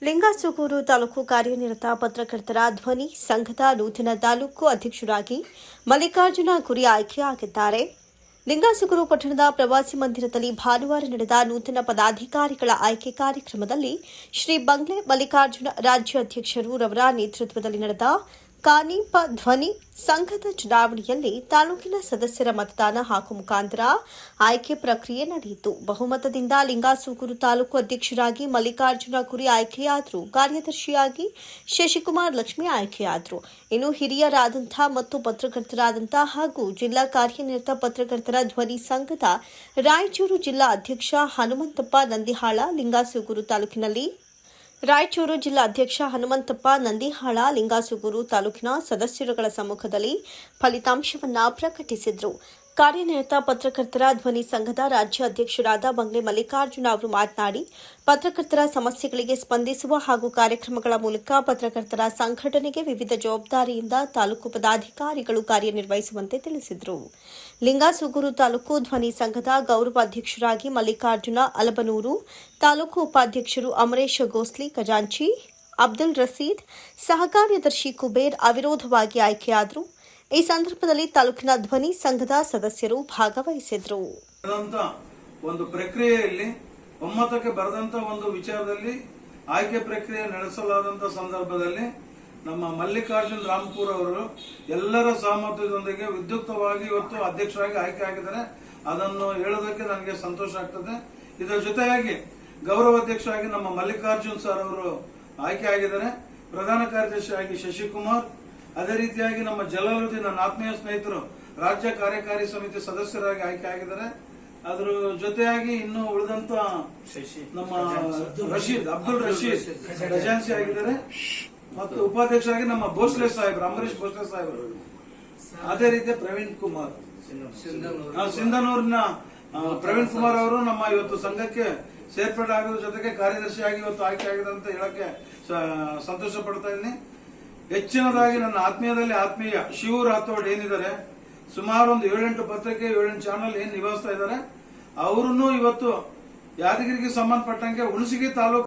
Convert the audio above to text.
ಲಿಂಗಸೂಗೂರು ತಾಲೂಕು ಕಾರ್ಯನಿರತ ಪತ್ರಕರ್ತರ ಧ್ವನಿ ಸಂಘದ ನೂತನ ತಾಲೂಕು ಅಧ್ಯಕ್ಷರಾಗಿ ಮಲ್ಲಿಕಾರ್ಜುನ ಕುರಿ ಆಯ್ಕೆಯಾಗಿದ್ದಾರೆ. ಲಿಂಗಸೂಗೂರು ಪಟ್ಟಣದ ಪ್ರವಾಸಿ ಮಂದಿರದಲ್ಲಿ ಭಾನುವಾರ ನಡೆದ ನೂತನ ಪದಾಧಿಕಾರಿಗಳ ಆಯ್ಕೆ ಕಾರ್ಯಕ್ರಮದಲ್ಲಿ ಶ್ರೀ ಬಂಗ್ಲೆ ಮಲ್ಲಿಕಾರ್ಜುನ ರಾಜ್ಯ ಅಧ್ಯಕ್ಷರು ರವರ ನೇತೃತ್ವದಲ್ಲಿ ನಡೆದ ಕಾನೀಪ ಧ್ವನಿ ಸಂಘದ ಚುನಾವಣೆಯಲ್ಲಿ ತಾಲೂಕಿನ ಸದಸ್ಯರ ಮತದಾನ ಹಾಗೂ ಮುಖಾಂತರ ಆಯ್ಕೆ ಪ್ರಕ್ರಿಯೆ ನಡೆಯಿತು. ಬಹುಮತದಿಂದ ಲಿಂಗಸೂಗೂರು ತಾಲೂಕು ಅಧ್ಯಕ್ಷರಾಗಿ ಮಲ್ಲಿಕಾರ್ಜುನ ಕುರಿ ಆಯ್ಕೆಯಾದರು. ಕಾರ್ಯದರ್ಶಿಯಾಗಿ ಶಶಿಕುಮಾರ್ ಲಕ್ಷ್ಮಿ ಆಯ್ಕೆಯಾದರು. ಇನ್ನು ಹಿರಿಯರಾದಂತಹ ಮತ್ತು ಪತ್ರಕರ್ತರಾದಂತಹ ಹಾಗೂ ಜಿಲ್ಲಾ ಕಾರ್ಯನಿರತ ಪತ್ರಕರ್ತರ ಧ್ವನಿ ಸಂಘದ ರಾಯಚೂರು ಜಿಲ್ಲಾ ಅಧ್ಯಕ್ಷ ಹನುಮಂತಪ್ಪ ನಂದಿಹಾಳ ಲಿಂಗಸೂಗೂರು ತಾಲೂಕಿನಲ್ಲಿ ರಾಯಚೂರು ಜಿಲ್ಲಾ ಅಧ್ಯಕ್ಷ ಹನುಮಂತಪ್ಪ ನಂದಿಹಾಳ ಲಿಂಗಸೂಗೂರು ತಾಲೂಕಿನ ಸದಸ್ಯರುಗಳ ಸಮ್ಮುಖದಲ್ಲಿ ಫಲಿತಾಂಶವನ್ನು ಪ್ರಕಟಿಸಿದರು. ಕಾರ್ಯನಿರತ ಪತ್ರಕರ್ತರ ಧ್ವನಿ ಸಂಘದ ರಾಜ್ಯ ಅಧ್ಯಕ್ಷರಾದ ಬಂಗ್ಲೆ ಮಲ್ಲಿಕಾರ್ಜುನ ಅವರು ಮಾತನಾಡಿ, ಪತ್ರಕರ್ತರ ಸಮಸ್ಯೆಗಳಿಗೆ ಸ್ಪಂದಿಸುವ ಹಾಗೂ ಕಾರ್ಯಕ್ರಮಗಳ ಮೂಲಕ ಪತ್ರಕರ್ತರ ಸಂಘಟನೆಗೆ ವಿವಿಧ ಜವಾಬ್ದಾರಿಯಿಂದ ತಾಲೂಕು ಪದಾಧಿಕಾರಿಗಳು ಕಾರ್ಯನಿರ್ವಹಿಸುವಂತೆ ತಿಳಿಸಿದರು. ಲಿಂಗಸೂಗೂರು ತಾಲೂಕು ಧ್ವನಿ ಸಂಘದ ಗೌರವ ಅಧ್ಯಕ್ಷರಾಗಿ ಮಲ್ಲಿಕಾರ್ಜುನ ಅಲಬನೂರು, ತಾಲೂಕು ಉಪಾಧ್ಯಕ್ಷರು ಅಮರೇಶ್ ಗೋಸ್ಲಿ ಖಜಾಂಚಿ, ಅಬ್ದುಲ್ ರಸೀದ್, ಸಹ ಕಾರ್ಯದರ್ಶಿ ಕುಬೇರ್ ಅವಿರೋಧವಾಗಿ ಆಯ್ಕೆಯಾದರು. ಈ ಸಂದರ್ಭದಲ್ಲಿ ತಾಲೂಕಿನ ಧ್ವನಿ ಸಂಘದ ಸದಸ್ಯರು ಭಾಗವಹಿಸಿದರು. ಒಂದು ಪ್ರಕ್ರಿಯೆಯಲ್ಲಿ ಒಮ್ಮತಕ್ಕೆ ಬರೆದಂತ ಒಂದು ವಿಚಾರದಲ್ಲಿ ಆಯ್ಕೆ ಪ್ರಕ್ರಿಯೆ ನಡೆಸಲಾದಂತ ಸಂದರ್ಭದಲ್ಲಿ ನಮ್ಮ ಮಲ್ಲಿಕಾರ್ಜುನ್ ರಾಮ್ಪುರ್ ಅವರು ಎಲ್ಲರ ಸಹಮತದೊಂದಿಗೆ ವಿದ್ಯುಕ್ತವಾಗಿ ಇವತ್ತು ಅಧ್ಯಕ್ಷರಾಗಿ ಆಯ್ಕೆ ಆಗಿದ್ದಾರೆ. ಅದನ್ನು ಹೇಳೋದಕ್ಕೆ ನನಗೆ ಸಂತೋಷ ಆಗ್ತದೆ. ಇದರ ಜೊತೆಯಾಗಿ ಗೌರವ ಅಧ್ಯಕ್ಷರಾಗಿ ನಮ್ಮ ಮಲ್ಲಿಕಾರ್ಜುನ್ ಸರ್ ಅವರು ಆಯ್ಕೆ ಆಗಿದ್ದಾರೆ. ಪ್ರಧಾನ ಕಾರ್ಯದರ್ಶಿಯಾಗಿ ಶಶಿಕುಮಾರ್, ಅದೇ ರೀತಿಯಾಗಿ ನಮ್ಮ ಜಲಾಲುದ್ದೀನ್ ನನ್ನ ಆತ್ಮೀಯ ಸ್ನೇಹಿತರು ರಾಜ್ಯ ಕಾರ್ಯಕಾರಿ ಸಮಿತಿ ಸದಸ್ಯರಾಗಿ ಆಯ್ಕೆ ಆಗಿದ್ದಾರೆ. ಅದರ ಜೊತೆಯಾಗಿ ಇನ್ನು ಉಳಿದಂತ ನಮ್ಮ ಅಬ್ದುಲ್ ರಶೀದ್ ಖಜಾನ್ಸಿ ಆಗಿದ್ದಾರೆ ಮತ್ತು ಉಪಾಧ್ಯಕ್ಷರಾಗಿ ನಮ್ಮ ಭೋಸ್ಲೆ ಸಾಹೇಬ್ರು ಅಂಬರೀಶ್ ಭೋಸ್ಲೆ ಸಾಹೇಬ್ರು, ಅದೇ ರೀತಿ ಪ್ರವೀಣ್ ಕುಮಾರ್ ಸಿಂಧನೂರಿನ ಪ್ರವೀಣ್ ಕುಮಾರ್ ಅವರು ನಮ್ಮ ಇವತ್ತು ಸಂಘಕ್ಕೆ ಸೇರ್ಪಡೆ ಆಗೋದ್ರ ಜೊತೆಗೆ ಕಾರ್ಯದರ್ಶಿಯಾಗಿ ಇವತ್ತು ಆಯ್ಕೆ ಆಗಿದೆ ಅಂತ ಹೇಳಕ್ಕೆ ಸಂತೋಷ ಪಡ್ತಾ ಇದ್ದೀನಿ. ಹೆಚ್ಚಿನದಾಗಿ ನನ್ನ ಆತ್ಮೀಯದಲ್ಲಿ ಆತ್ಮೀಯ ಶಿವ ರಾಥೋಡ್ ಏನಿದ್ದಾರೆ, ಸುಮಾರು ಒಂದು 7-8 ಪತ್ರಿಕೆ 7-8 ಚಾನಲ್ ಏನ್ ನಿಭಾಯಿಸ್ತಾ ಇದ್ದಾರೆ, ಅವರನ್ನು ಇವತ್ತು ಯಾದಗಿರಿಗೆ ಸಂಬಂಧಪಟ್ಟಂಗೆ ಹುಣಸಗಿ ತಾಲೂಕು